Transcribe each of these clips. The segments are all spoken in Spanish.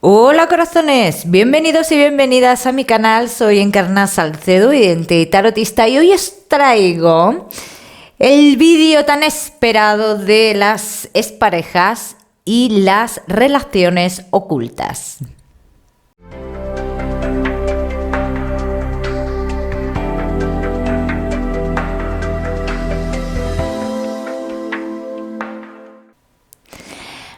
Hola corazones, bienvenidos y bienvenidas a mi canal. Soy Encarna Salcedo, vidente y tarotista, y hoy os traigo el vídeo tan esperado de las exparejas y las relaciones ocultas.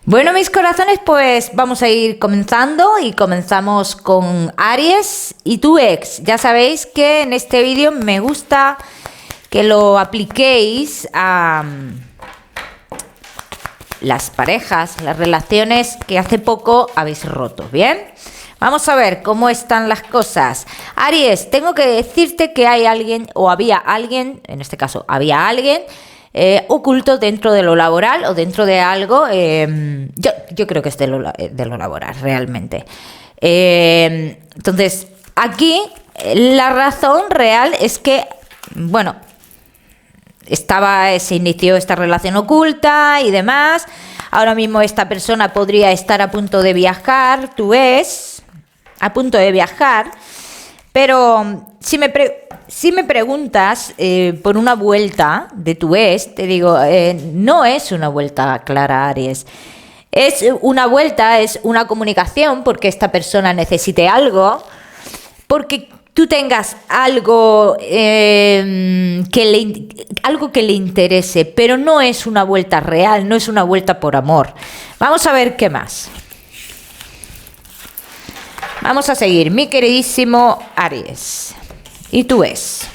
Bueno, mis corazones, pues vamos a ir comenzando y comenzamos con Aries y tu ex. Ya sabéis que en este vídeo me gusta que lo apliquéis a las parejas, las relaciones que hace poco habéis roto, ¿bien? Vamos a ver cómo están las cosas. Aries, tengo que decirte que hay alguien, o había alguien, en este caso había alguien, oculto dentro de lo laboral o dentro de algo. Yo creo que es de lo laboral realmente. Entonces aquí la razón real es que, bueno, se inició esta relación oculta y demás. Ahora mismo esta persona podría estar a punto de viajar, tú ves, a punto de viajar. Pero si me preguntas por una vuelta de tu ex, te digo, no es una vuelta clara, Aries. Es una vuelta, es una comunicación porque esta persona necesite algo, porque tú tengas algo, algo que le interese, pero no es una vuelta real, no es una vuelta por amor. Vamos a ver qué más. Vamos a seguir, mi queridísimo Aries. ¿Y tú es?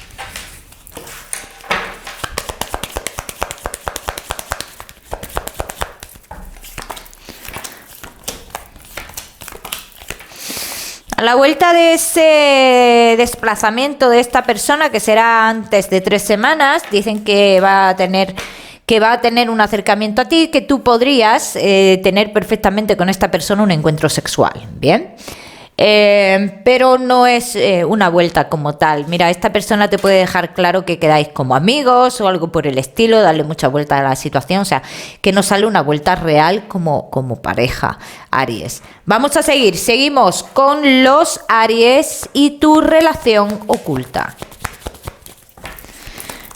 A la vuelta de ese desplazamiento de esta persona, que será antes de 3 semanas, dicen que va a tener un acercamiento a ti, que tú podrías tener perfectamente con esta persona un encuentro sexual, ¿bien? Pero no es una vuelta como tal. Mira, esta persona te puede dejar claro que quedáis como amigos o algo por el estilo, darle mucha vuelta a la situación, o sea, que no sale una vuelta real como pareja, Aries. Vamos a seguimos con los Aries y tu relación oculta.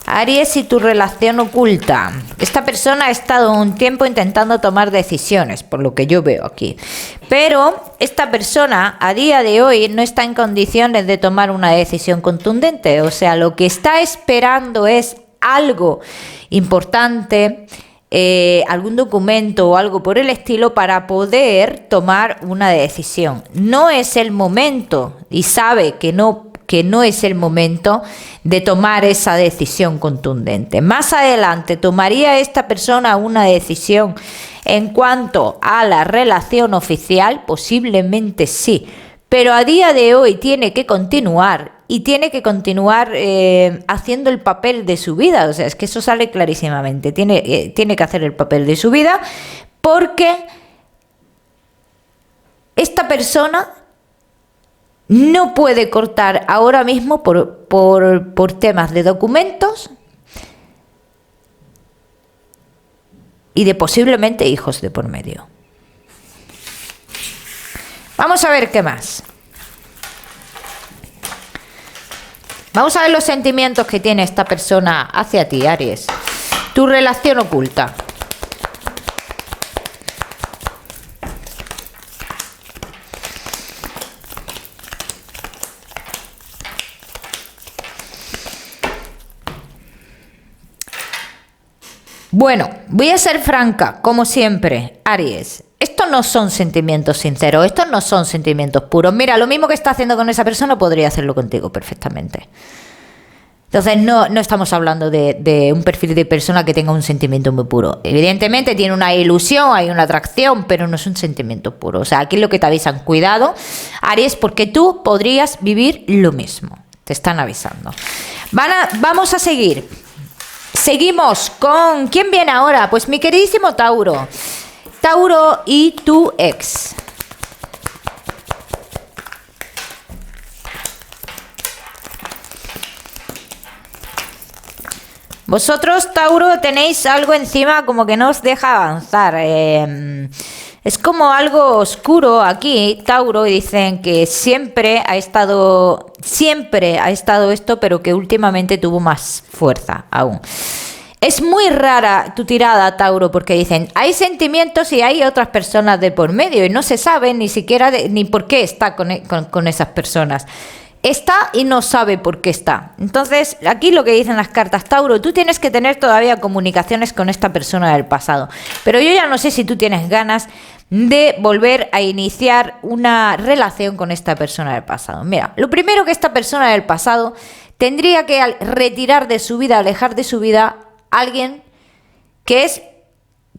Aries y tu relación oculta. Esta persona ha estado un tiempo intentando tomar decisiones, por lo que yo veo aquí. Pero esta persona a día de hoy no está en condiciones de tomar una decisión contundente. O sea, lo que está esperando es algo importante, algún documento o algo por el estilo para poder tomar una decisión. No es el momento y sabe que no es el momento de tomar esa decisión contundente. Más adelante tomaría esta persona una decisión en cuanto a la relación oficial, posiblemente sí, pero a día de hoy tiene que continuar y tiene que continuar haciendo el papel de su vida. O sea, es que eso sale clarísimamente. Tiene que hacer el papel de su vida porque esta persona no puede cortar ahora mismo por temas de documentos y de posiblemente hijos de por medio. Vamos a ver qué más. Vamos a ver los sentimientos que tiene esta persona hacia ti, Aries. Tu relación oculta. Bueno, voy a ser franca, como siempre, Aries. Estos no son sentimientos sinceros, estos no son sentimientos puros. Mira, lo mismo que está haciendo con esa persona podría hacerlo contigo perfectamente. Entonces no estamos hablando de un perfil de persona que tenga un sentimiento muy puro. Evidentemente tiene una ilusión, hay una atracción, pero no es un sentimiento puro. O sea, aquí es lo que te avisan, cuidado, Aries, porque tú podrías vivir lo mismo. Te están avisando. Vamos a seguir. Seguimos con... ¿Quién viene ahora? Pues mi queridísimo Tauro. Tauro y tu ex. Vosotros, Tauro, tenéis algo encima como que no os deja avanzar. Es como algo oscuro aquí, Tauro, y dicen que siempre ha estado esto, pero que últimamente tuvo más fuerza aún. Es muy rara tu tirada, Tauro, porque dicen, hay sentimientos y hay otras personas de por medio y no se sabe ni siquiera ni por qué está con esas personas. Está y no sabe por qué está. Entonces, aquí lo que dicen las cartas, Tauro, tú tienes que tener todavía comunicaciones con esta persona del pasado. Pero yo ya no sé si tú tienes ganas de volver a iniciar una relación con esta persona del pasado. Mira, lo primero que esta persona del pasado tendría que retirar de su vida, alejar de su vida alguien que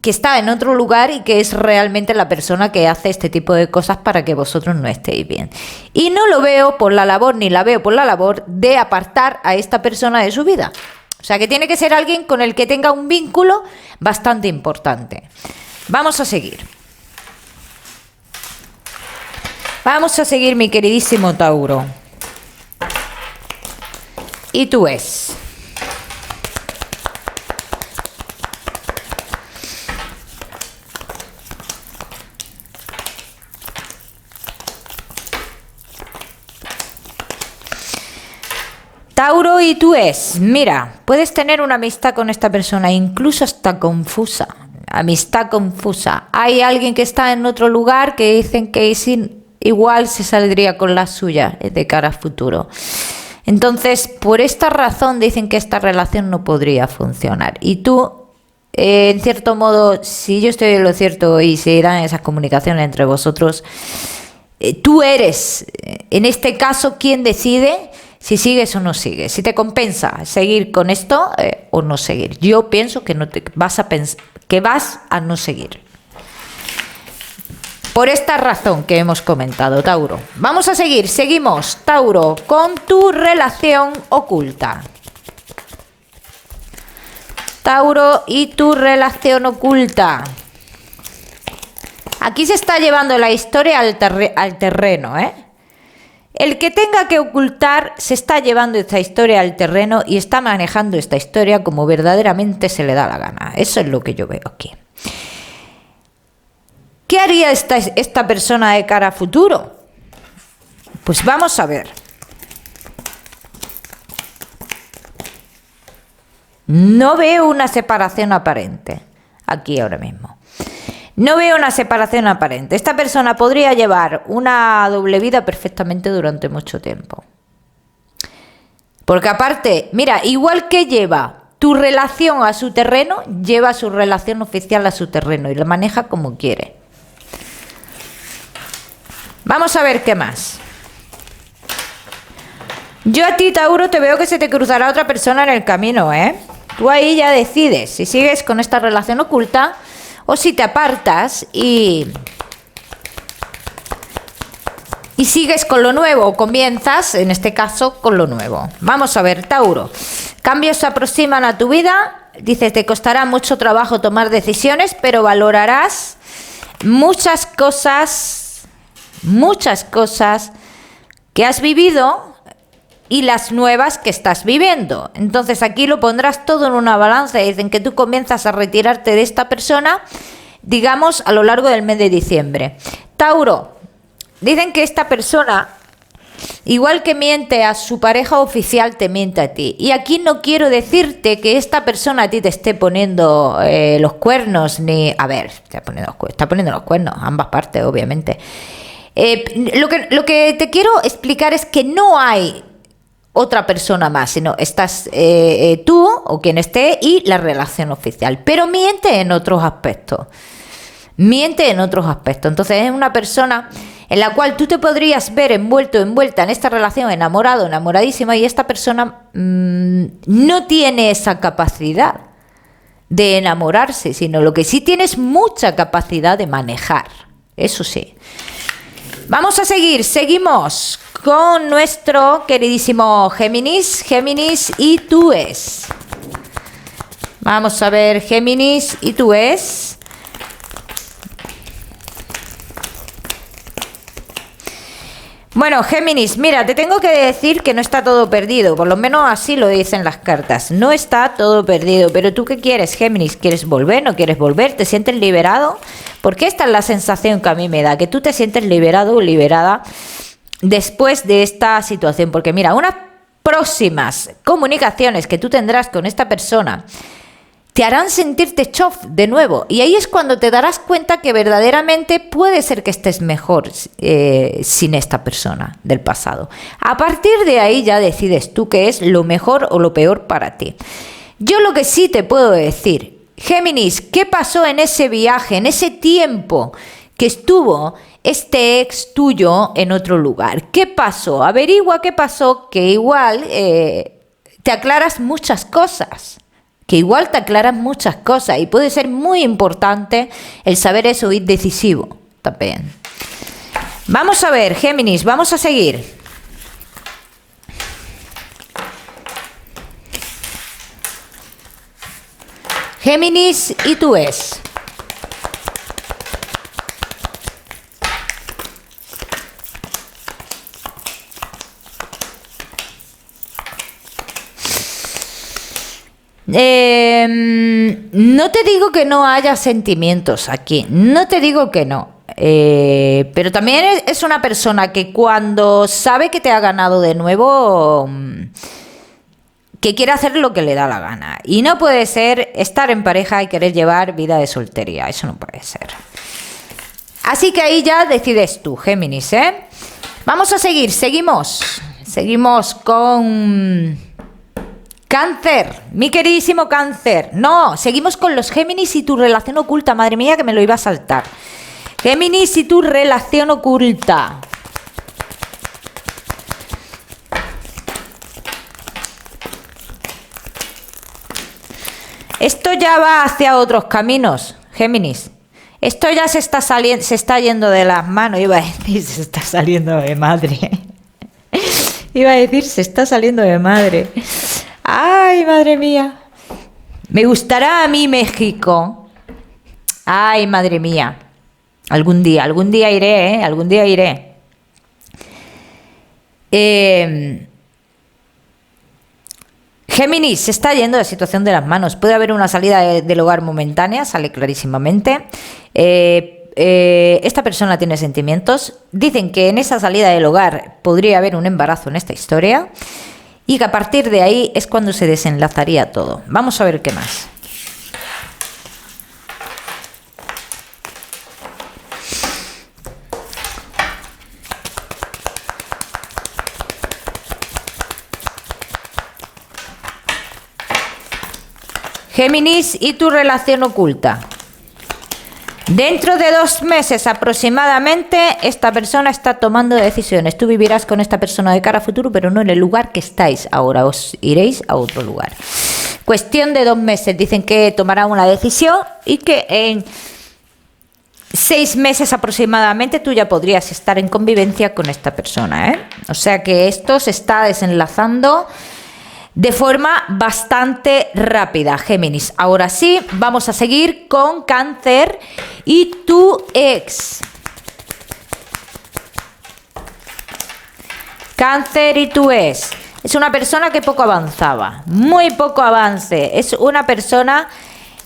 está en otro lugar y que es realmente la persona que hace este tipo de cosas para que vosotros no estéis bien. Y no lo veo por la labor, ni la veo por la labor de apartar a esta persona de su vida. O sea, que tiene que ser alguien con el que tenga un vínculo bastante importante. Vamos a seguir. Vamos a seguir, mi queridísimo Tauro. Y tú es. Tauro, y tú es, mira, puedes tener una amistad con esta persona, incluso hasta confusa, amistad confusa. Hay alguien que está en otro lugar que dicen que igual se saldría con la suya de cara a futuro. Entonces, por esta razón dicen que esta relación no podría funcionar. Y tú, en cierto modo, si yo estoy en lo cierto y se dan esas comunicaciones entre vosotros, tú eres, en este caso, quien decide si sigues o no sigues, si te compensa seguir con esto o no seguir. Yo pienso que vas a no seguir. Por esta razón que hemos comentado, Tauro. Vamos a seguir, seguimos, Tauro, con tu relación oculta. Tauro y tu relación oculta. Aquí se está llevando la historia al terreno, ¿eh? El que tenga que ocultar se está llevando esta historia al terreno y está manejando esta historia como verdaderamente se le da la gana. Eso es lo que yo veo aquí. ¿Qué haría esta persona de cara a futuro? Pues vamos a ver. No veo una separación aparente aquí ahora mismo. No veo una separación aparente. Esta persona podría llevar una doble vida perfectamente durante mucho tiempo. Porque aparte, mira, igual que lleva tu relación a su terreno, lleva su relación oficial a su terreno y la maneja como quiere. Vamos a ver qué más. Yo a ti, Tauro, te veo que se te cruzará otra persona en el camino, ¿eh? Tú ahí ya decides si sigues con esta relación oculta o si te apartas y sigues con lo nuevo, o comienzas, en este caso, con lo nuevo. Vamos a ver, Tauro. Cambios se aproximan a tu vida. Dices, te costará mucho trabajo tomar decisiones, pero valorarás muchas cosas que has vivido y las nuevas que estás viviendo. Entonces aquí lo pondrás todo en una balanza y dicen que tú comienzas a retirarte de esta persona, digamos, a lo largo del mes de diciembre. Tauro, dicen que esta persona, igual que miente a su pareja oficial, te miente a ti. Y aquí no quiero decirte que esta persona a ti te esté poniendo los cuernos, ni... A ver, está poniendo los cuernos, ambas partes, obviamente. Lo que te quiero explicar es que no hay otra persona más, sino estás tú o quien esté y la relación oficial. Pero miente en otros aspectos. Entonces es una persona en la cual tú te podrías ver envuelta en esta relación, enamorado, enamoradísima, y esta persona no tiene esa capacidad de enamorarse, sino lo que sí tiene es mucha capacidad de manejar. Eso sí. Vamos a seguir, seguimos con nuestro queridísimo Géminis. Géminis, y tú es. Vamos a ver, Géminis, y tú es. Bueno, Géminis, mira, te tengo que decir que no está todo perdido, por lo menos así lo dicen las cartas. No está todo perdido, pero ¿tú qué quieres, Géminis? ¿Quieres volver? ¿No quieres volver? ¿Te sientes liberado? Porque esta es la sensación que a mí me da, que tú te sientes liberado o liberada después de esta situación. Porque mira, unas próximas comunicaciones que tú tendrás con esta persona te harán sentirte chof de nuevo. Y ahí es cuando te darás cuenta que verdaderamente puede ser que estés mejor sin esta persona del pasado. A partir de ahí ya decides tú qué es lo mejor o lo peor para ti. Yo lo que sí te puedo decir, Géminis, ¿qué pasó en ese viaje, en ese tiempo que estuvo este ex tuyo en otro lugar? ¿Qué pasó? Averigua qué pasó, que igual te aclaras muchas cosas. Y puede ser muy importante el saber eso y decisivo también. Vamos a ver, Géminis, vamos a seguir. Géminis y tú es. No te digo que no haya sentimientos aquí, no te digo que no, pero también es una persona que cuando sabe que te ha ganado de nuevo, que quiere hacer lo que le da la gana. Y no puede ser estar en pareja y querer llevar vida de soltería, eso no puede ser. Así que ahí ya decides tú, Géminis, ¿eh? Vamos a seguir, seguimos con Cáncer, mi queridísimo Cáncer. No, seguimos con los Géminis y tu relación oculta. Madre mía, que me lo iba a saltar. Géminis y tu relación oculta. Esto ya va hacia otros caminos, Géminis. Esto ya se está yendo de las manos. Iba a decir, se está saliendo de madre. Se está saliendo de madre. Ay, madre mía. Me gustará a mí México. Ay, madre mía. Algún día iré, ¿eh? Algún día iré. Géminis, se está yendo la situación de las manos. Puede haber una salida del hogar momentánea, sale clarísimamente. Esta persona tiene sentimientos. Dicen que en esa salida del hogar podría haber un embarazo en esta historia. Y que a partir de ahí es cuando se desenlazaría todo. Vamos a ver qué más. Géminis y tu relación oculta. Dentro de 2 meses aproximadamente, esta persona está tomando decisiones. Tú vivirás con esta persona de cara a futuro, pero no en el lugar que estáis ahora. Os iréis a otro lugar. Cuestión de 2 meses. Dicen que tomará una decisión y que en 6 meses aproximadamente tú ya podrías estar en convivencia con esta persona, ¿eh? O sea que esto se está desenlazando de forma bastante rápida, Géminis. Ahora sí, vamos a seguir con Cáncer y tu ex. Cáncer y tu ex. Es una persona que poco avanzaba, muy poco avance. Es una persona,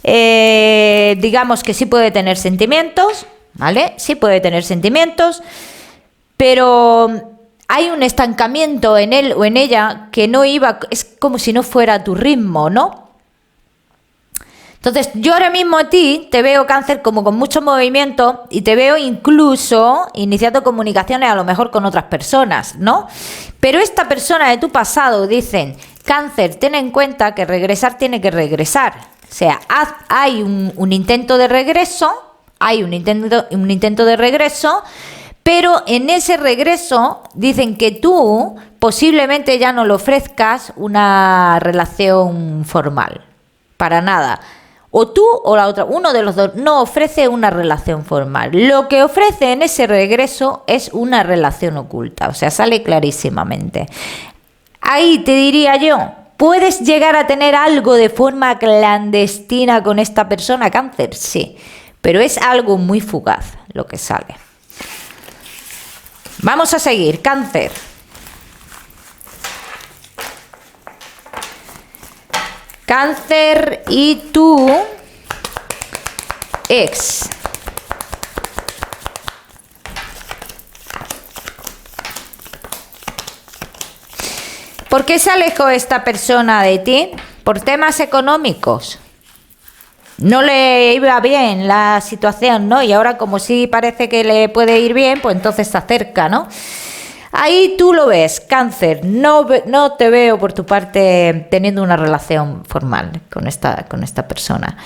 digamos que sí puede tener sentimientos, ¿vale? Sí puede tener sentimientos, pero hay un estancamiento en él o en ella que no iba, es como si no fuera a tu ritmo, ¿no? Entonces, yo ahora mismo a ti te veo, Cáncer, como con mucho movimiento y te veo incluso iniciando comunicaciones a lo mejor con otras personas, ¿no? Pero esta persona de tu pasado, dicen, Cáncer, ten en cuenta que regresar tiene que regresar. O sea, hay un intento de regreso, pero en ese regreso dicen que tú posiblemente ya no le ofrezcas una relación formal, para nada. O tú o la otra, uno de los dos no ofrece una relación formal. Lo que ofrece en ese regreso es una relación oculta, o sea, sale clarísimamente. Ahí te diría yo, ¿puedes llegar a tener algo de forma clandestina con esta persona, Cáncer? Sí, pero es algo muy fugaz lo que sale. Vamos a seguir, Cáncer. Cáncer y tu ex. ¿Por qué se alejó esta persona de ti? Por temas económicos. No le iba bien la situación, ¿no? Y ahora como sí parece que le puede ir bien, pues entonces se acerca, ¿no? Ahí tú lo ves, Cáncer. No te veo por tu parte teniendo una relación formal con esta persona.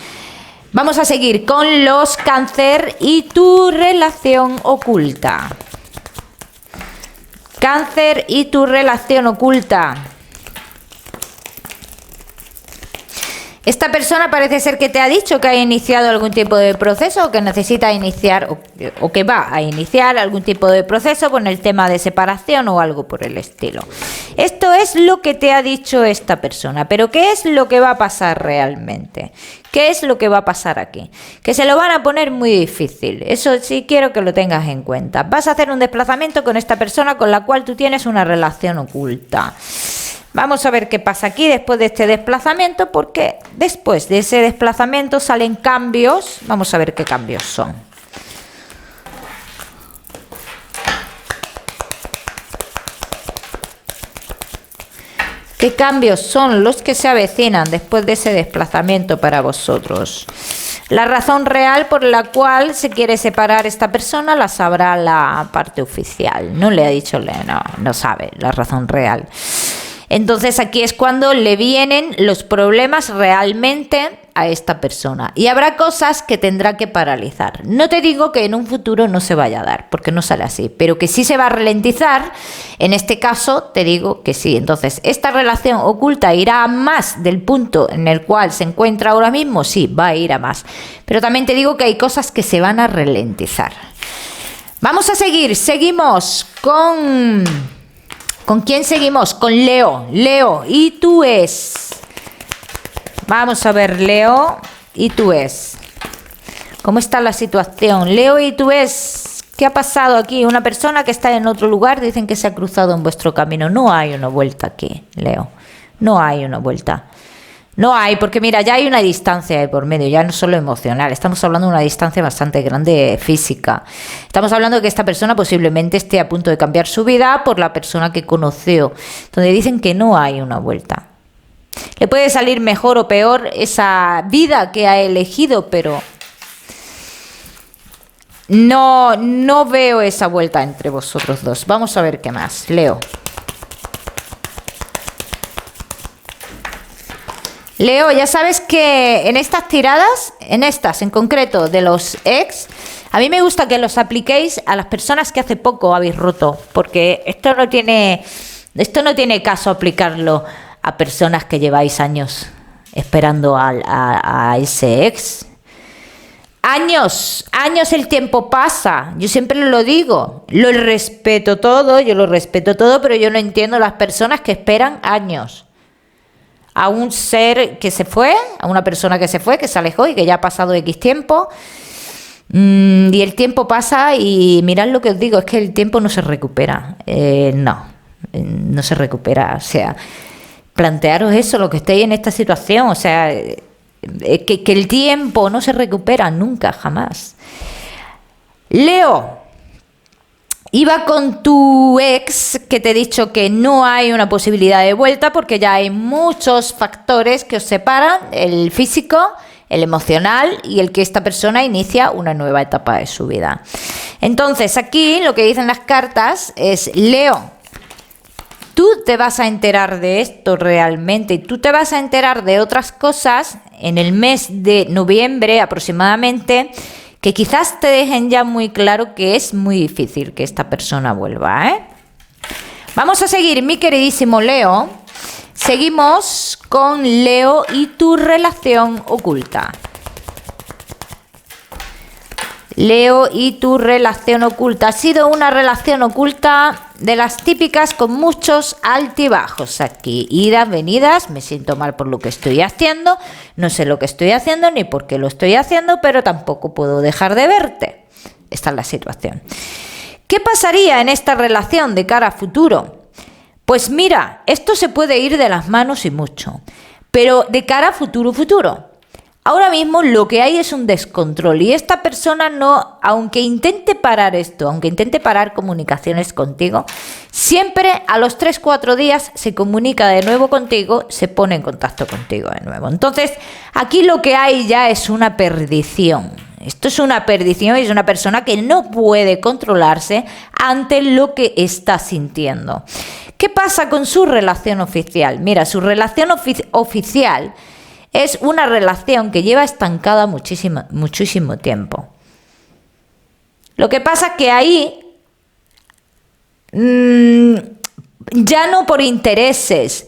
Vamos a seguir con los Cáncer y tu relación oculta. Cáncer y tu relación oculta. Esta persona parece ser que te ha dicho que ha iniciado algún tipo de proceso o que necesita iniciar o que va a iniciar algún tipo de proceso con el tema de separación o algo por el estilo. Esto es lo que te ha dicho esta persona, pero ¿qué es lo que va a pasar realmente? ¿Qué es lo que va a pasar aquí? Que se lo van a poner muy difícil. Eso sí quiero que lo tengas en cuenta. Vas a hacer un desplazamiento con esta persona con la cual tú tienes una relación oculta. Vamos a ver qué pasa aquí después de este desplazamiento, porque después de ese desplazamiento salen cambios. Vamos a ver qué cambios son. ¿Qué cambios son los que se avecinan después de ese desplazamiento para vosotros? La razón real por la cual se quiere separar esta persona la sabrá la parte oficial. No le ha dicho, no sabe la razón real. Entonces aquí es cuando le vienen los problemas realmente a esta persona. Y habrá cosas que tendrá que paralizar. No te digo que en un futuro no se vaya a dar, porque no sale así, pero que sí se va a ralentizar. En este caso te digo que sí. Entonces, ¿esta relación oculta irá a más del punto en el cual se encuentra ahora mismo? Sí, va a ir a más. Pero también te digo que hay cosas que se van a ralentizar. Vamos a seguir. Seguimos con... ¿Con quién seguimos? Con Leo. Leo, y tú es. Vamos a ver, Leo, y tú es. ¿Cómo está la situación? Leo, y tú es. ¿Qué ha pasado aquí? Una persona que está en otro lugar, dicen que se ha cruzado en vuestro camino. No hay una vuelta aquí, Leo. No hay una vuelta. No hay, porque mira, ya hay una distancia de por medio, ya no solo emocional, estamos hablando de una distancia bastante grande física. Estamos hablando de que esta persona posiblemente esté a punto de cambiar su vida por la persona que conoció, donde dicen que no hay una vuelta. Le puede salir mejor o peor esa vida que ha elegido, pero no veo esa vuelta entre vosotros dos. Vamos a ver qué más, Leo. Leo, ya sabes que en estas tiradas, en estas en concreto de los ex, a mí me gusta que los apliquéis a las personas que hace poco habéis roto, porque esto no tiene caso aplicarlo a personas que lleváis años esperando a ese ex. Años el tiempo pasa, yo siempre lo digo, yo lo respeto todo, pero yo no entiendo las personas que esperan años a un ser que se fue, a una persona que se fue, que se alejó y que ya ha pasado X tiempo. Y el tiempo pasa y mirad lo que os digo, es que el tiempo no se recupera. No se recupera. O sea, plantearos eso, lo que estéis en esta situación. O sea, que el tiempo no se recupera nunca, jamás. Leo. Iba con tu ex, que te he dicho que no hay una posibilidad de vuelta porque ya hay muchos factores que os separan, el físico, el emocional y el que esta persona inicia una nueva etapa de su vida. Entonces aquí lo que dicen las cartas es, Leo, tú te vas a enterar de esto realmente y tú te vas a enterar de otras cosas en el mes de noviembre aproximadamente, que quizás te dejen ya muy claro que es muy difícil que esta persona vuelva, ¿eh? Vamos a seguir, mi queridísimo Leo. Seguimos con Leo y tu relación oculta. Leo y tu relación oculta. Ha sido una relación oculta de las típicas con muchos altibajos aquí. Idas, venidas, me siento mal por lo que estoy haciendo, no sé lo que estoy haciendo ni por qué lo estoy haciendo, pero tampoco puedo dejar de verte. Esta es la situación. ¿Qué pasaría en esta relación de cara a futuro? Pues mira, esto se puede ir de las manos y mucho, pero de cara a futuro. Ahora mismo lo que hay es un descontrol y esta persona no, aunque intente parar esto, aunque intente parar comunicaciones contigo, siempre a los 3-4 días se comunica de nuevo contigo, se pone en contacto contigo de nuevo. Entonces, aquí lo que hay ya es una perdición. Esto es una perdición y es una persona que no puede controlarse ante lo que está sintiendo. ¿Qué pasa con su relación oficial? Mira, su relación oficial es una relación que lleva estancada muchísimo tiempo. Lo que pasa es que ahí, ya no por intereses,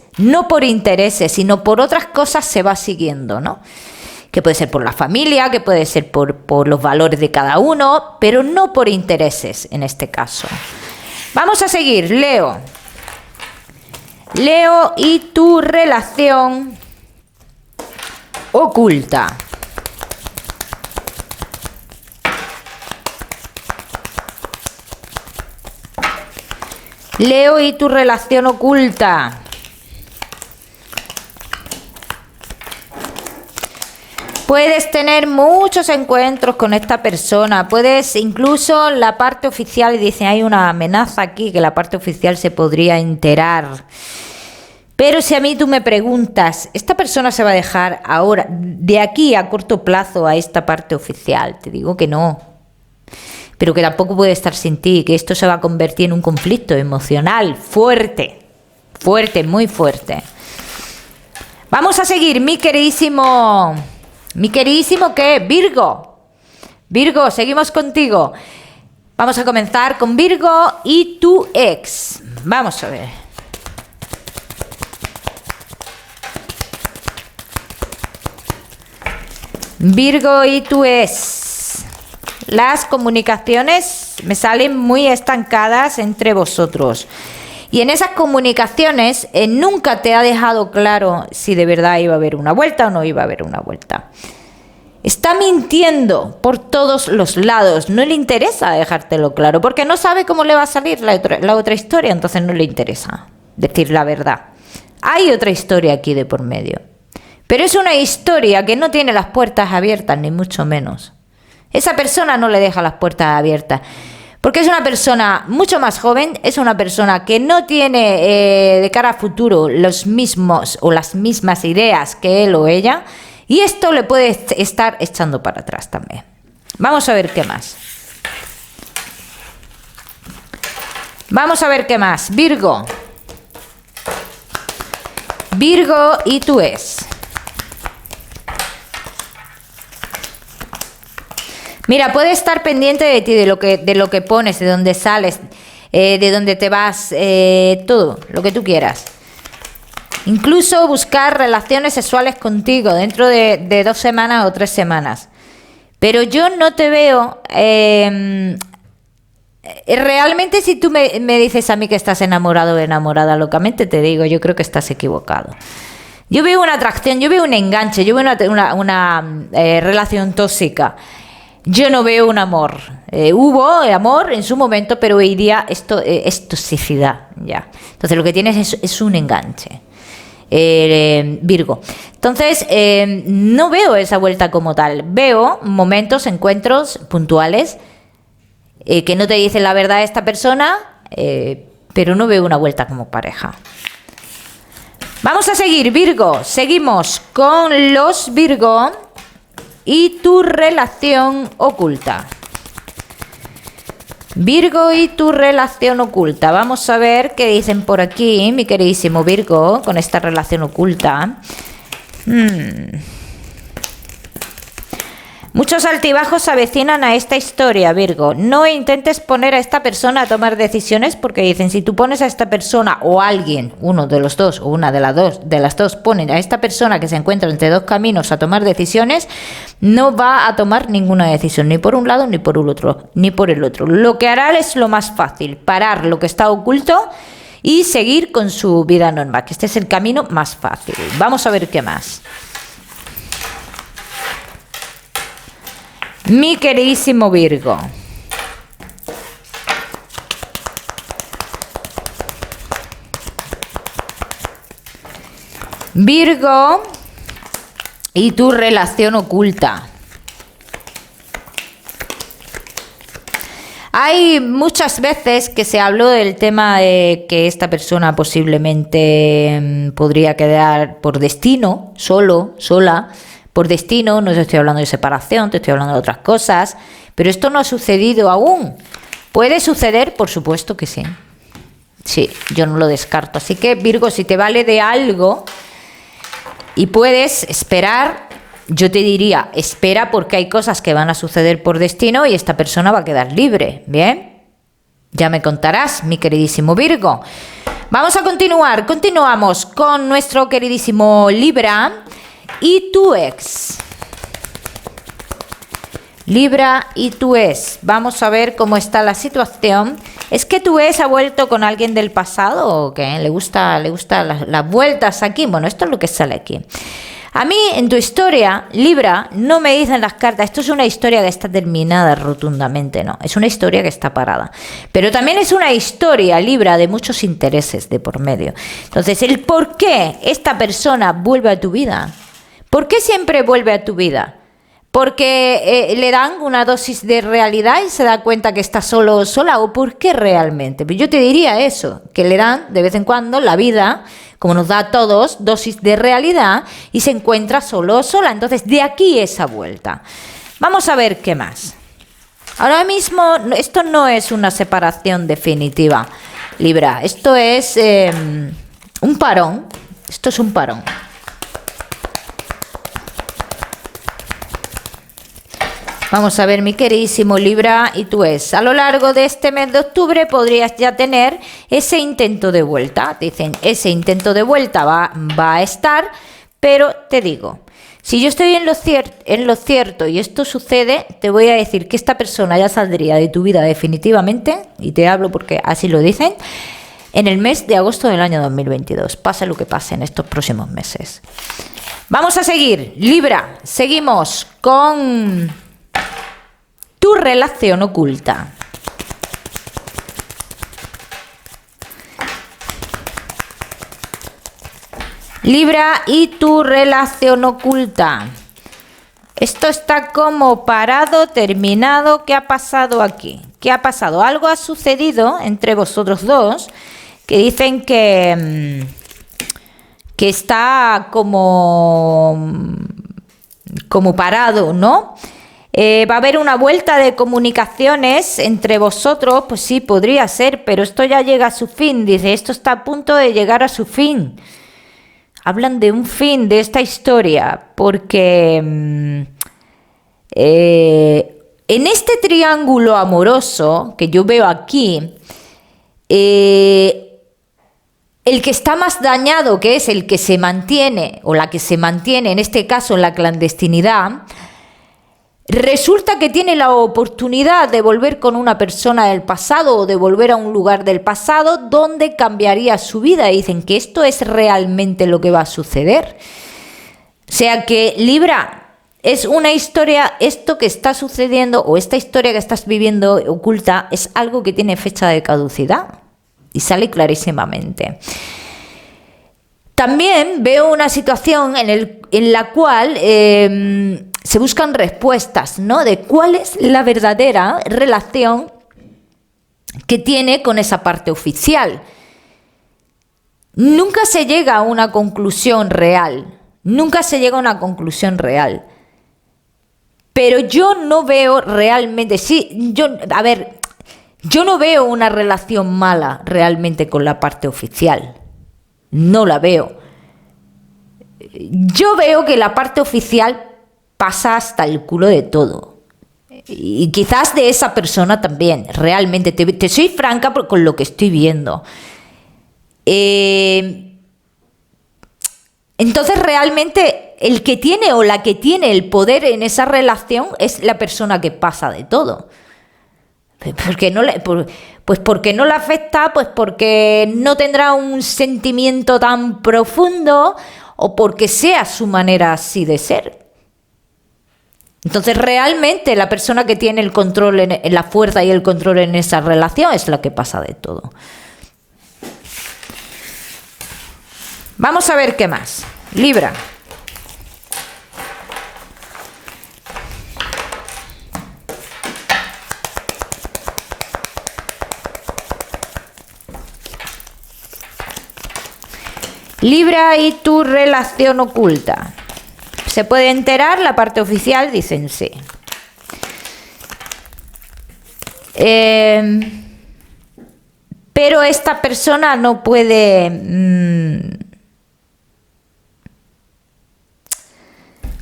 sino por otras cosas se va siguiendo, ¿no? Que puede ser por la familia, que puede ser por los valores de cada uno, pero no por intereses en este caso. Vamos a seguir, Leo. Leo y tu relación oculta. Leo y tu relación oculta. Puedes tener muchos encuentros con esta persona, puedes incluso la parte oficial, dice, hay una amenaza aquí que la parte oficial se podría enterar. Pero si a mí tú me preguntas, ¿esta persona se va a dejar ahora, de aquí a corto plazo, a esta parte oficial? Te digo que no, pero que tampoco puede estar sin ti, que esto se va a convertir en un conflicto emocional fuerte, muy fuerte. Vamos a seguir, mi queridísimo, ¿qué? Virgo, seguimos contigo. Vamos a comenzar con Virgo y tu ex. Vamos a ver. Virgo y tu ex. Las comunicaciones me salen muy estancadas entre vosotros. Y en esas comunicaciones nunca te ha dejado claro si de verdad iba a haber una vuelta o no iba a haber una vuelta. Está mintiendo por todos los lados. No le interesa dejártelo claro porque no sabe cómo le va a salir la otra historia. Entonces no le interesa decir la verdad. Hay otra historia aquí de por medio. Pero es una historia que no tiene las puertas abiertas, ni mucho menos. Esa persona no le deja las puertas abiertas. Porque es una persona mucho más joven, es una persona que no tiene de cara a futuro los mismos o las mismas ideas que él o ella, y esto le puede estar echando para atrás también. Vamos a ver qué más. Virgo. Virgo y tu ex. Mira, puede estar pendiente de ti, de lo que pones, de dónde sales, de dónde te vas, todo, lo que tú quieras. Incluso buscar relaciones sexuales contigo dentro de 2 semanas o 3 semanas. Pero yo no te veo... realmente si tú me dices a mí que estás enamorado o enamorada locamente, te digo, yo creo que estás equivocado. Yo veo una atracción, yo veo un enganche, yo veo una relación tóxica. Yo no veo un amor. Hubo amor en su momento, pero hoy día esto es toxicidad, ya. Entonces lo que tienes es un enganche, Virgo. Entonces no veo esa vuelta como tal. Veo momentos, encuentros puntuales que no te dicen la verdad a esta persona, pero no veo una vuelta como pareja. Vamos a seguir, Virgo. Seguimos con los Virgo y tu relación oculta. Virgo y tu relación oculta. Vamos a ver qué dicen por aquí, mi queridísimo Virgo, con esta relación oculta. Muchos altibajos se avecinan a esta historia, Virgo. No intentes poner a esta persona a tomar decisiones porque dicen, si tú pones a esta persona o alguien, uno de los dos o una de las dos ponen a esta persona que se encuentra entre 2 caminos a tomar decisiones, no va a tomar ninguna decisión, ni por un lado ni por el otro, Lo que hará es lo más fácil, parar lo que está oculto y seguir con su vida normal, que este es el camino más fácil. Vamos a ver qué más. Mi queridísimo Virgo. Virgo y tu relación oculta. Hay muchas veces que se habló del tema de que esta persona posiblemente podría quedar por destino, solo, sola, por destino. No te estoy hablando de separación, te estoy hablando de otras cosas, pero esto no ha sucedido aún. ¿Puede suceder? Por supuesto que sí. Sí, yo no lo descarto. Así que, Virgo, si te vale de algo y puedes esperar, yo te diría, espera, porque hay cosas que van a suceder por destino y esta persona va a quedar libre, ¿bien? Ya me contarás, mi queridísimo Virgo. Vamos a continuar, continuamos con nuestro queridísimo Libra y tu ex. Libra y tu ex. Vamos a ver cómo está la situación. ¿Es que tu ex ha vuelto con alguien del pasado o qué? ¿Le gusta las vueltas aquí? Bueno, esto es lo que sale aquí. A mí, en tu historia, Libra, no me dicen las cartas, esto es una historia que está terminada rotundamente, no, es una historia que está parada. Pero también es una historia, Libra, de muchos intereses de por medio. Entonces, el por qué esta persona vuelve a tu vida. ¿Por qué siempre vuelve a tu vida? ¿Porque le dan una dosis de realidad y se da cuenta que está solo o sola? ¿O por qué realmente? Pues yo te diría eso, que le dan de vez en cuando la vida, como nos da a todos, dosis de realidad y se encuentra solo o sola. Entonces, de aquí esa vuelta. Vamos a ver qué más. Ahora mismo, esto no es una separación definitiva, Libra. Esto es un parón. Esto es un parón. Vamos a ver, mi queridísimo Libra y tu ex. A lo largo de este mes de octubre podrías ya tener ese intento de vuelta. Te dicen, ese intento de vuelta va a estar, pero te digo, si yo estoy en lo cierto y esto sucede, te voy a decir que esta persona ya saldría de tu vida definitivamente, y te hablo porque así lo dicen, en el mes de agosto del año 2022. Pase lo que pase en estos próximos meses. Vamos a seguir, Libra. Seguimos con tu relación oculta. Libra y tu relación oculta. Esto está como parado, terminado. ¿Qué ha pasado aquí? ¿Qué ha pasado? Algo ha sucedido entre vosotros dos que dicen que está como parado, ¿no? Va a haber una vuelta de comunicaciones entre vosotros, pues sí, podría ser, pero esto ya llega a su fin, dice, esto está a punto de llegar a su fin. Hablan de un fin de esta historia, porque en este triángulo amoroso que yo veo aquí, el que está más dañado, que es el que se mantiene, o la que se mantiene, en este caso en la clandestinidad, resulta que tiene la oportunidad de volver con una persona del pasado o de volver a un lugar del pasado donde cambiaría su vida. Y dicen que esto es realmente lo que va a suceder. O sea que, Libra, es una historia, esto que está sucediendo o esta historia que estás viviendo oculta es algo que tiene fecha de caducidad y sale clarísimamente. También veo una situación en la cual se buscan respuestas, ¿no? De cuál es la verdadera relación que tiene con esa parte oficial. Nunca se llega a una conclusión real. Nunca se llega a una conclusión real. Pero yo no veo realmente, yo no veo una relación mala realmente con la parte oficial. No la veo. Yo veo que la parte oficial pasa hasta el culo de todo. Y quizás de esa persona también. Realmente, te soy franca con lo que estoy viendo. Entonces, realmente, el que tiene o la que tiene el poder en esa relación es la persona que pasa de todo. Porque no porque no le afecta, pues porque no tendrá un sentimiento tan profundo o porque sea su manera así de ser. Entonces, realmente la persona que tiene el control, en la fuerza y el control en esa relación es la que pasa de todo. Vamos a ver qué más. Libra. Libra y tu relación oculta. ¿Se puede enterar? La parte oficial dicen sí. Pero esta persona no puede...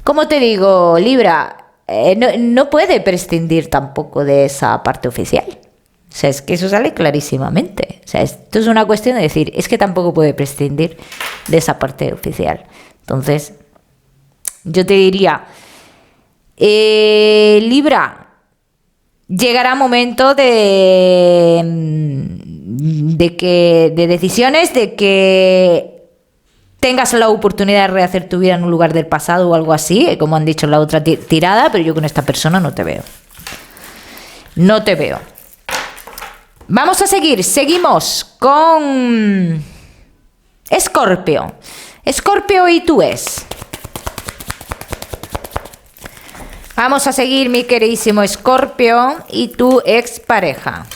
¿cómo te digo, Libra? No puede prescindir tampoco de esa parte oficial. O sea, es que eso sale clarísimamente. O sea, esto es una cuestión de decir, es que tampoco puede prescindir de esa parte oficial. Entonces, yo te diría, Libra, llegará momento de decisiones, de que tengas la oportunidad de rehacer tu vida en un lugar del pasado o algo así, como han dicho en la otra tirada, pero yo con esta persona no te veo. No te veo. Vamos a seguir, seguimos con Escorpio. Escorpio y tú es. Vamos a seguir, mi queridísimo Escorpio y tu expareja.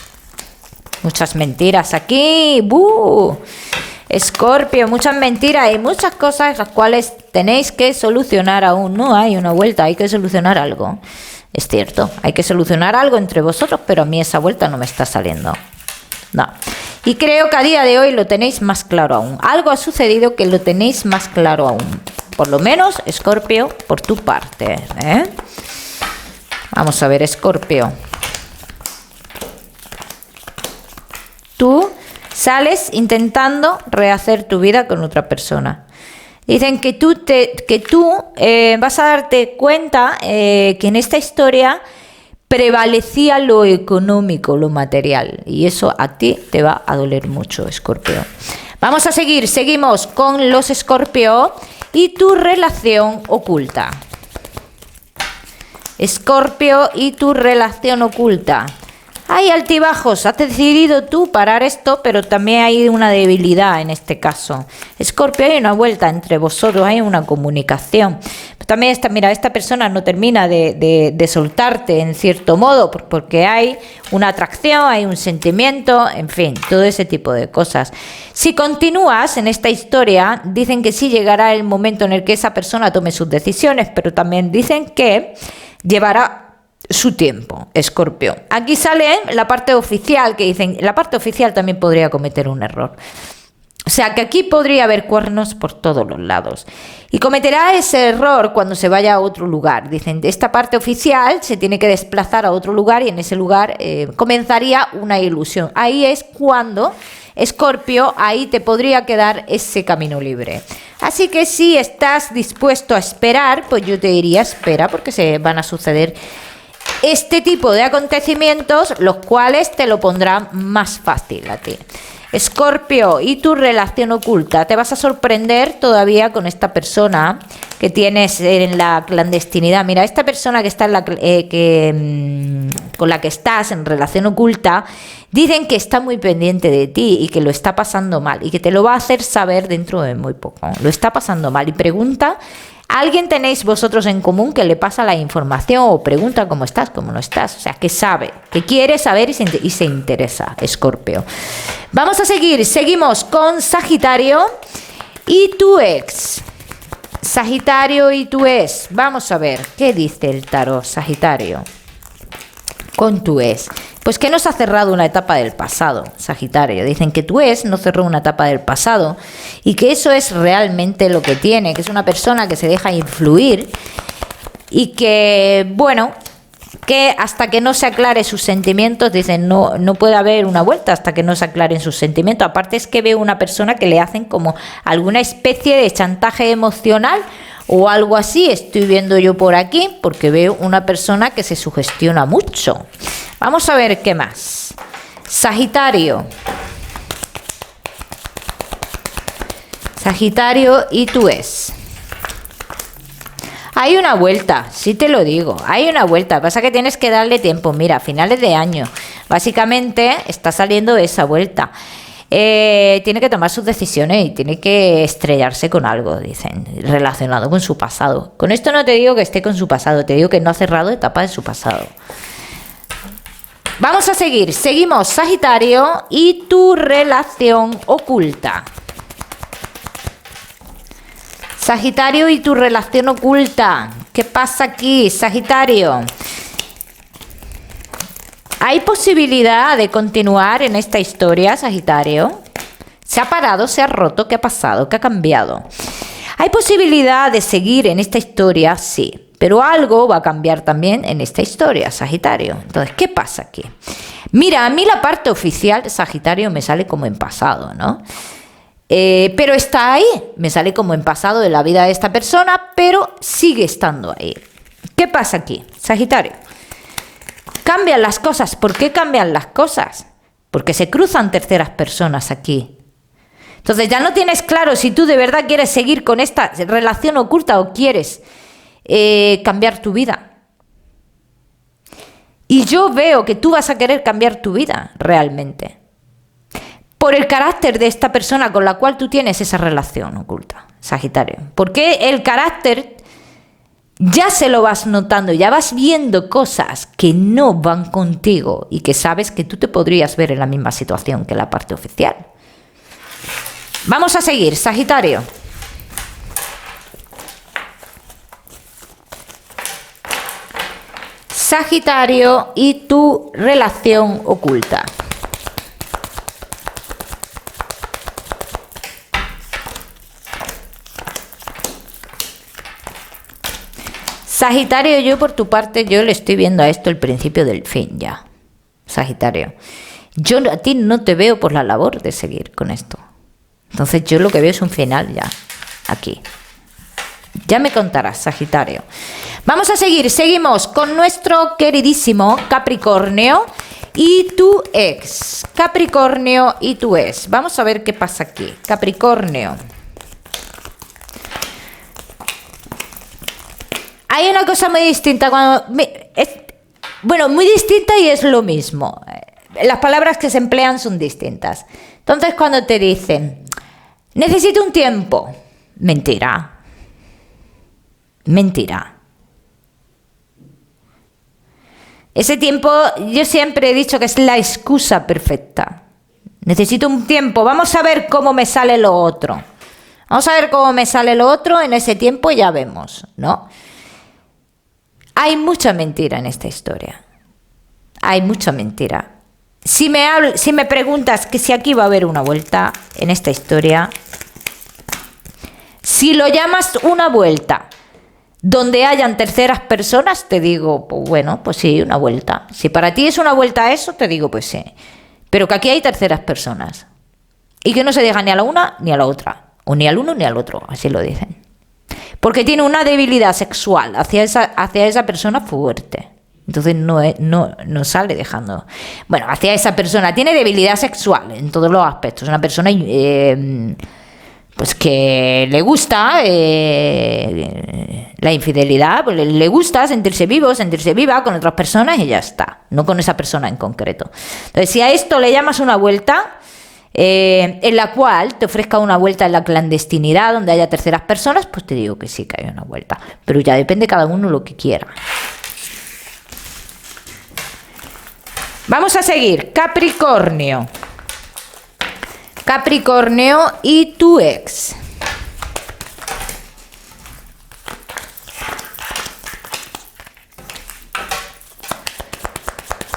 Muchas mentiras aquí. ¡Buh! Escorpio, muchas mentiras y muchas cosas las cuales tenéis que solucionar aún. No hay una vuelta, hay que solucionar algo. Es cierto, hay que solucionar algo entre vosotros, pero a mí esa vuelta no me está saliendo. No. Y creo que a día de hoy lo tenéis más claro aún. Algo ha sucedido que lo tenéis más claro aún. Por lo menos, Escorpio, por tu parte, ¿eh? Vamos a ver, Escorpio. Tú sales intentando rehacer tu vida con otra persona. Dicen que tú vas a darte cuenta que en esta historia prevalecía lo económico, lo material. Y eso a ti te va a doler mucho, Escorpio. Vamos a seguir, seguimos con los Escorpio y tu relación oculta. Escorpio y tu relación oculta. Hay altibajos, has decidido tú parar esto, pero también hay una debilidad en este caso. Escorpio, hay una vuelta entre vosotros, hay una comunicación. Pero también esta persona no termina de soltarte en cierto modo, porque hay una atracción, hay un sentimiento, en fin, todo ese tipo de cosas. Si continúas en esta historia, dicen que sí llegará el momento en el que esa persona tome sus decisiones, pero también dicen que llevará su tiempo, Escorpio. Aquí sale la parte oficial, que dicen, la parte oficial también podría cometer un error. O sea, que aquí podría haber cuernos por todos los lados. Y cometerá ese error cuando se vaya a otro lugar. Dicen, esta parte oficial se tiene que desplazar a otro lugar y en ese lugar comenzaría una ilusión. Ahí es cuando, Escorpio, ahí te podría quedar ese camino libre. Así que si estás dispuesto a esperar, pues yo te diría espera, porque se van a suceder este tipo de acontecimientos, los cuales te lo pondrán más fácil a ti. Escorpio y tu relación oculta. Te vas a sorprender todavía con esta persona que tienes en la clandestinidad. Mira, esta persona que está en con la que estás en relación oculta, dicen que está muy pendiente de ti y que lo está pasando mal y que te lo va a hacer saber dentro de muy poco. Lo está pasando mal y pregunta. ¿Alguien tenéis vosotros en común que le pasa la información o pregunta cómo estás, cómo no estás? O sea, que sabe, que quiere saber y se interesa, Escorpio. Vamos a seguir, seguimos con Sagitario y tu ex. Sagitario y tu ex. Vamos a ver, ¿qué dice el tarot, Sagitario? Con tu ex. Pues que no se ha cerrado una etapa del pasado, Sagitario. Dicen que tu ex no cerró una etapa del pasado y que eso es realmente lo que tiene, que es una persona que se deja influir y que, bueno, que hasta que no se aclare sus sentimientos, dicen, no puede haber una vuelta hasta que no se aclaren sus sentimientos. Aparte es que veo una persona que le hacen como alguna especie de chantaje emocional o algo así, estoy viendo yo por aquí, porque veo una persona que se sugestiona mucho. Vamos a ver qué más. Sagitario. Sagitario y tú es. Hay una vuelta, sí te lo digo, hay una vuelta. Pasa que tienes que darle tiempo. Mira, a finales de año, básicamente está saliendo esa vuelta. tiene que tomar sus decisiones y tiene que estrellarse con algo, dicen, relacionado con su pasado. Con esto no te digo que esté con su pasado, te digo que no ha cerrado etapa de su pasado. Vamos a seguir, seguimos Sagitario y tu relación oculta. Sagitario y tu relación oculta. ¿Qué pasa aquí, Sagitario? ¿Hay posibilidad de continuar en esta historia, Sagitario? ¿Se ha parado, se ha roto? ¿Qué ha pasado? ¿Qué ha cambiado? ¿Hay posibilidad de seguir en esta historia? Sí, pero algo va a cambiar también en esta historia, Sagitario. Entonces, ¿qué pasa aquí? Mira, a mí la parte oficial, Sagitario, me sale como en pasado, ¿no? Pero está ahí, me sale como en pasado de la vida de esta persona, pero sigue estando ahí. ¿Qué pasa aquí, Sagitario? Cambian las cosas. ¿Por qué cambian las cosas? Porque se cruzan terceras personas aquí. Entonces ya no tienes claro si tú de verdad quieres seguir con esta relación oculta o quieres cambiar tu vida. Y yo veo que tú vas a querer cambiar tu vida realmente. Por el carácter de esta persona con la cual tú tienes esa relación oculta, Sagitario. Porque el carácter ya se lo vas notando, ya vas viendo cosas que no van contigo y que sabes que tú te podrías ver en la misma situación que la parte oficial. Vamos a seguir, Sagitario. Sagitario y tu relación oculta. Sagitario, yo por tu parte, yo le estoy viendo a esto el principio del fin ya. Sagitario, yo a ti no te veo por la labor de seguir con esto. Entonces yo lo que veo es un final ya, aquí. Ya me contarás, Sagitario. Vamos a seguir, seguimos con nuestro queridísimo Capricornio y tu ex. Capricornio y tu ex. Vamos a ver qué pasa aquí. Capricornio. Hay una cosa muy distinta cuando... bueno, muy distinta y es lo mismo. Las palabras que se emplean son distintas. Entonces cuando te dicen, necesito un tiempo. Mentira. Mentira. Ese tiempo yo siempre he dicho que es la excusa perfecta. Necesito un tiempo. Vamos a ver cómo me sale lo otro. Vamos a ver cómo me sale lo otro. En ese tiempo ya vemos, ¿no? Hay mucha mentira en esta historia. Hay mucha mentira. Si me preguntas que si aquí va a haber una vuelta en esta historia, si lo llamas una vuelta donde hayan terceras personas, te digo, pues bueno, pues sí, una vuelta. Si para ti es una vuelta a eso, te digo, pues sí. Pero que aquí hay terceras personas. Y que no se deja ni a la una ni a la otra. O ni al uno ni al otro, así lo dicen. Porque tiene una debilidad sexual hacia esa persona fuerte. Entonces no sale dejando. Bueno, hacia esa persona. Tiene debilidad sexual en todos los aspectos. Una persona pues que le gusta la infidelidad. Pues le gusta sentirse vivo, sentirse viva con otras personas y ya está. No con esa persona en concreto. Entonces, si a esto le llamas una vuelta... en la cual te ofrezca una vuelta en la clandestinidad donde haya terceras personas, pues te digo que sí que hay una vuelta, pero ya depende cada uno lo que quiera. Vamos a seguir, Capricornio. Capricornio y tu ex.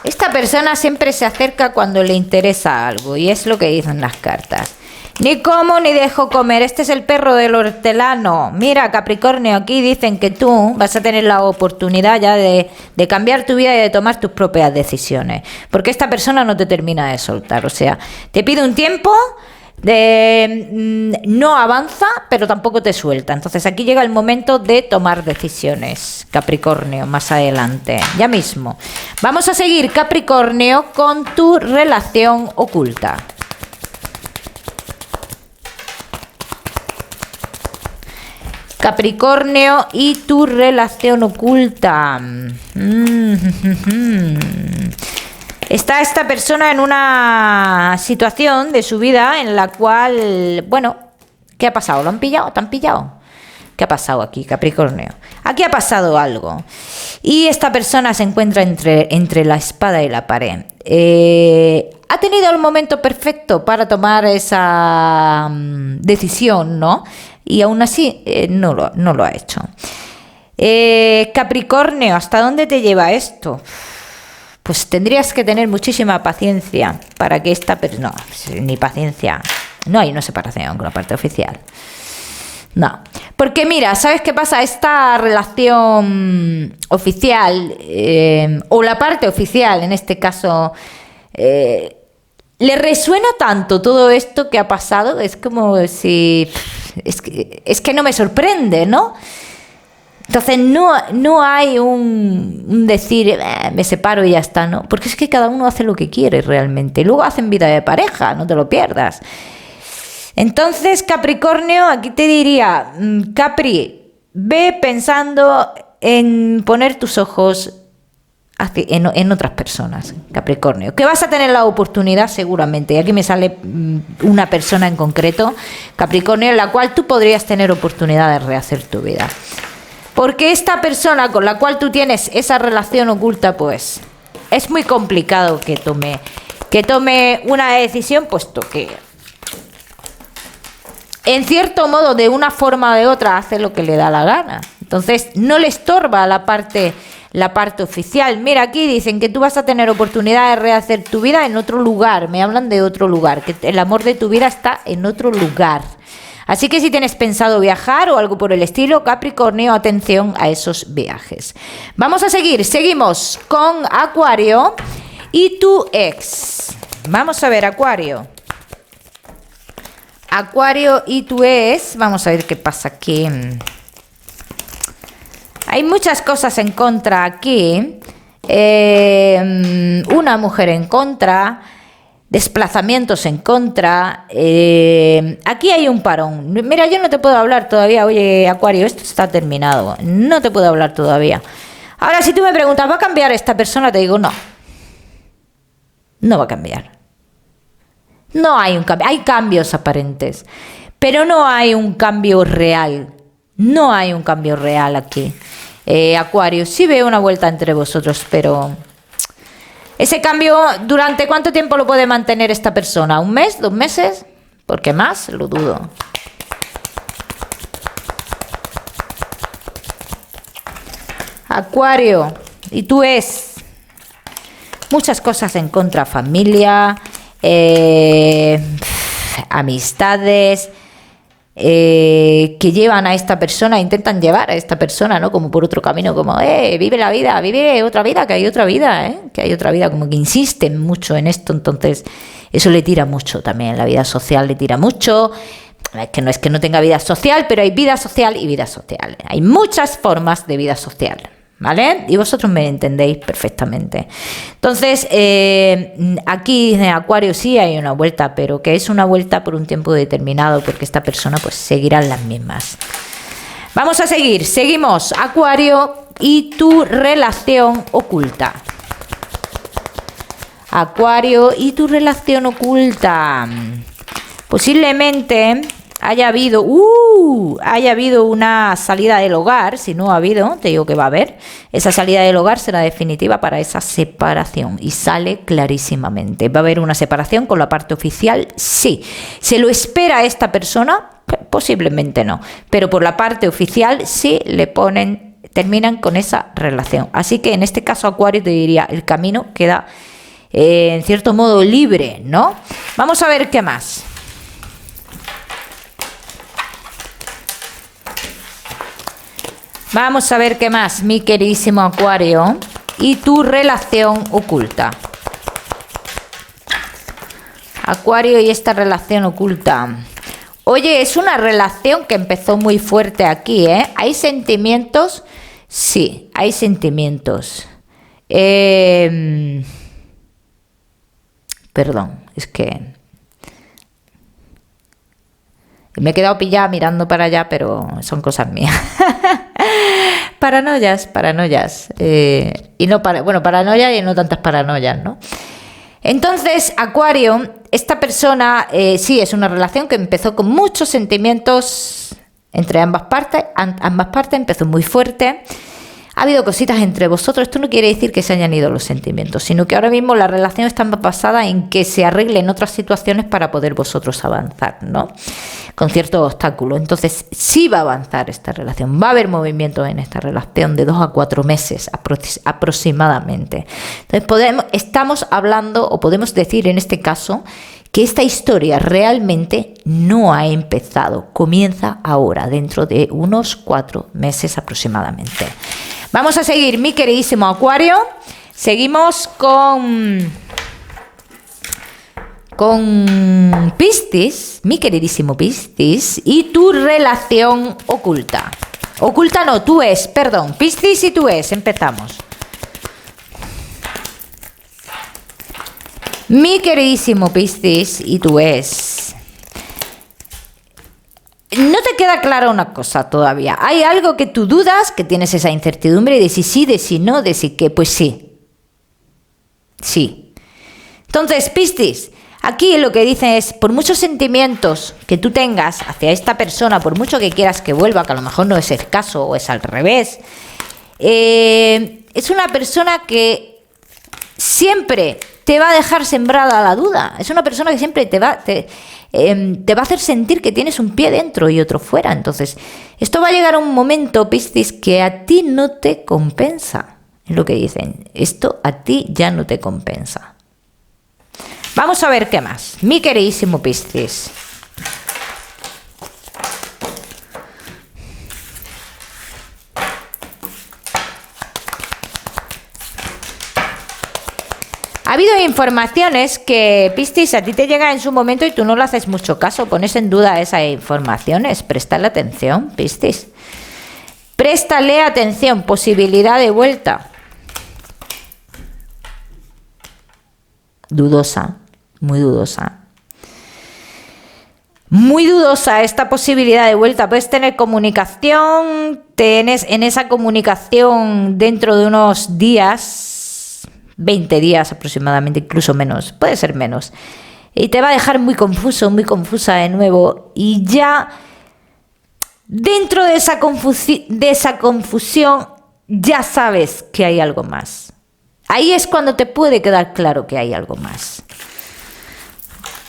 Esta persona siempre se acerca cuando le interesa algo y es lo que dicen las cartas. Ni como ni dejo comer. Este es el perro del hortelano. Mira, Capricornio, aquí dicen que tú vas a tener la oportunidad ya de cambiar tu vida y de tomar tus propias decisiones. Porque esta persona no te termina de soltar. O sea, te pide un tiempo... no avanza, pero tampoco te suelta. Entonces aquí llega el momento de tomar decisiones, Capricornio, más adelante, ya mismo. Vamos a seguir, Capricornio, con tu relación oculta. Capricornio y tu relación oculta. Está esta persona en una situación de su vida en la cual, bueno, ¿qué ha pasado? ¿Lo han pillado? ¿Te han pillado? ¿Qué ha pasado aquí, Capricornio? Aquí ha pasado algo. Y esta persona se encuentra entre la espada y la pared. Ha tenido el momento perfecto para tomar esa decisión, ¿no? Y aún así no lo ha hecho. Capricornio, ¿hasta dónde te lleva esto? Pues tendrías que tener muchísima paciencia para que esta persona... No, ni paciencia. No hay una separación con la parte oficial. No. Porque mira, ¿sabes qué pasa? Esta relación oficial, o la parte oficial en este caso, le resuena tanto todo esto que ha pasado, es como si... Es que no me sorprende, ¿no? Entonces no hay un decir, me separo y ya está, ¿no? Porque es que cada uno hace lo que quiere realmente. Y luego hacen vida de pareja, no te lo pierdas. Entonces, Capricornio, aquí te diría, Capri, ve pensando en poner tus ojos en otras personas, Capricornio, que vas a tener la oportunidad seguramente. Y aquí me sale una persona en concreto, Capricornio, en la cual tú podrías tener oportunidad de rehacer tu vida. Porque esta persona con la cual tú tienes esa relación oculta, pues es muy complicado que tome una decisión, puesto que en cierto modo, de una forma o de otra, hace lo que le da la gana. Entonces, no le estorba la parte oficial. Mira, aquí dicen que tú vas a tener oportunidad de rehacer tu vida en otro lugar. Me hablan de otro lugar, que el amor de tu vida está en otro lugar. Así que si tienes pensado viajar o algo por el estilo, Capricornio, atención a esos viajes. Vamos a seguimos con Acuario y tu ex. Vamos a ver, Acuario. Acuario y tu ex, vamos a ver qué pasa aquí. Hay muchas cosas en contra aquí. Una mujer en contra, desplazamientos en contra. Aquí hay un parón. Mira, yo no te puedo hablar todavía. Oye, Acuario, esto está terminado. No te puedo hablar todavía. Ahora, si tú me preguntas, ¿va a cambiar esta persona? Te digo, no. No va a cambiar. No hay un cambio, hay cambios aparentes, pero no hay un cambio real. No hay un cambio real aquí. Acuario, sí veo una vuelta entre vosotros, pero ese cambio, ¿durante cuánto tiempo lo puede mantener esta persona? ¿Un mes? ¿2 meses? Porque más, lo dudo. Acuario, y tú es muchas cosas en contra, familia, amistades, que llevan a esta persona, intentan llevar a esta persona, ¿no? Como por otro camino, como, vive la vida, vive otra vida, que hay otra vida, que hay otra vida, como que insisten mucho en esto. Entonces eso le tira mucho también, la vida social le tira mucho. Que no es que no tenga vida social, pero hay vida social y vida social. Hay muchas formas de vida social, ¿vale? Y vosotros me entendéis perfectamente. Entonces, aquí en Acuario sí hay una vuelta, pero que es una vuelta por un tiempo determinado, porque esta persona pues seguirá en las mismas. Vamos a seguimos, Acuario y tu relación oculta. Acuario y tu relación oculta. Posiblemente haya habido una salida del hogar. Si no ha habido, te digo que va a haber. Esa salida del hogar será definitiva para esa separación y sale clarísimamente. ¿Va a haber una separación con la parte oficial? Sí. ¿Se lo espera a esta persona? Posiblemente no. Pero por la parte oficial sí terminan con esa relación. Así que en este caso, Acuario, te diría, el camino queda en cierto modo libre, ¿no? Vamos a ver qué más. Vamos a ver qué más, mi queridísimo Acuario, y tu relación oculta. Acuario y esta relación oculta. Oye, es una relación que empezó muy fuerte aquí, ¿eh? ¿Hay sentimientos? Sí, hay sentimientos. Perdón, es que me he quedado pillada mirando para allá, pero son cosas mías. Paranoias. Paranoia y no tantas paranoias, ¿no? Entonces, Acuario, esta persona sí es una relación que empezó con muchos sentimientos entre ambas partes. Ambas partes empezó muy fuerte. Ha habido cositas entre vosotros. Esto no quiere decir que se hayan ido los sentimientos, sino que ahora mismo la relación está basada en que se arreglen otras situaciones para poder vosotros avanzar, ¿no? Con ciertos obstáculos. Entonces, sí va a avanzar esta relación. Va a haber movimiento en esta relación de 2 a 4 meses aproximadamente. Entonces, estamos hablando, o podemos decir en este caso, que esta historia realmente no ha empezado. Comienza ahora, dentro de unos 4 meses aproximadamente. Vamos a seguir, mi queridísimo Acuario. Seguimos con Piscis, mi queridísimo Piscis, y tu relación oculta. Oculta no, tú es, perdón. Piscis y tú es, empezamos. Mi queridísimo Piscis y tú es. No te queda clara una cosa todavía. Hay algo que tú dudas, que tienes esa incertidumbre de si sí, de si no, de si qué. Pues sí. Sí. Entonces, Piscis, aquí lo que dice es, por muchos sentimientos que tú tengas hacia esta persona, por mucho que quieras que vuelva, que a lo mejor no es el caso o es al revés, es una persona que siempre te va a dejar sembrada la duda. Es una persona que siempre te va a hacer sentir que tienes un pie dentro y otro fuera. Entonces, esto va a llegar a un momento, Piscis, que a ti no te compensa. Es lo que dicen. Esto a ti ya no te compensa. Vamos a ver qué más. Mi queridísimo Piscis. Ha habido informaciones que, Piscis, a ti te llegan en su momento y tú no le haces mucho caso, pones en duda esas informaciones. Préstale atención, Piscis. Préstale atención, posibilidad de vuelta. Dudosa, muy dudosa. Muy dudosa esta posibilidad de vuelta. Puedes tener comunicación, tienes en esa comunicación dentro de unos días, 20 días aproximadamente, incluso menos, puede ser menos. Y te va a dejar muy confuso, muy confusa de nuevo. Y ya dentro de esa confusión ya sabes que hay algo más. Ahí es cuando te puede quedar claro que hay algo más.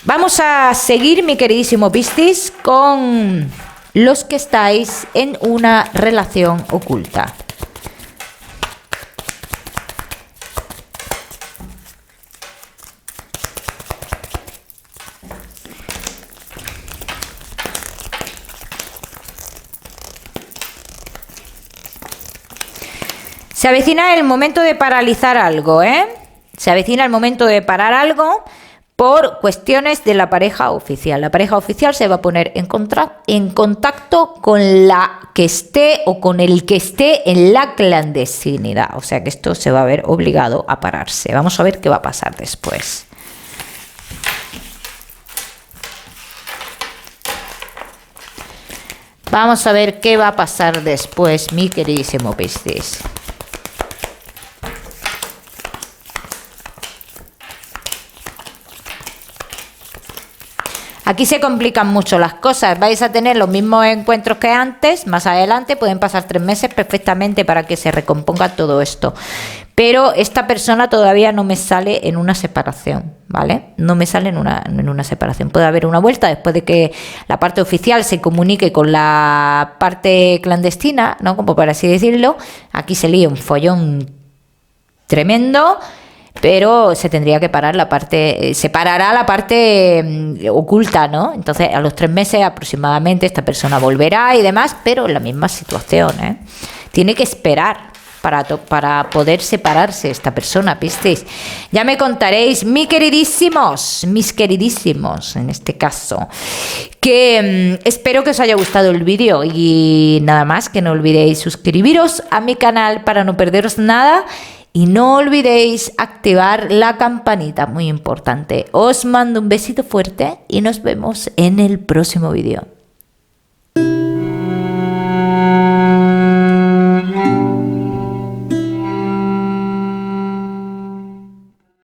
Vamos a seguir, mi queridísimo Piscis, con los que estáis en una relación oculta. Se avecina el momento de paralizar algo, ¿eh? Se avecina el momento de parar algo por cuestiones de la pareja oficial. La pareja oficial se va a poner en contacto con la que esté o con el que esté en la clandestinidad. O sea que esto se va a ver obligado a pararse. Vamos a ver qué va a pasar después. Vamos a ver qué va a pasar después, mi queridísimo Piscis. Aquí se complican mucho las cosas, vais a tener los mismos encuentros que antes, más adelante pueden pasar 3 meses perfectamente para que se recomponga todo esto. Pero esta persona todavía no me sale en una separación, ¿vale? No me sale en una separación. Puede haber una vuelta después de que la parte oficial se comunique con la parte clandestina, ¿no? Como por así decirlo. Aquí se lía un follón tremendo. Pero se tendría que parar la parte, se parará la parte oculta, ¿no? Entonces a los 3 meses aproximadamente esta persona volverá y demás, pero en la misma situación, ¿eh? Tiene que esperar para poder separarse esta persona, Piscis. Ya me contaréis, mis queridísimos, en este caso, que espero que os haya gustado el vídeo y nada más, que no olvidéis suscribiros a mi canal para no perderos nada. Y no olvidéis activar la campanita, muy importante. Os mando un besito fuerte y nos vemos en el próximo vídeo.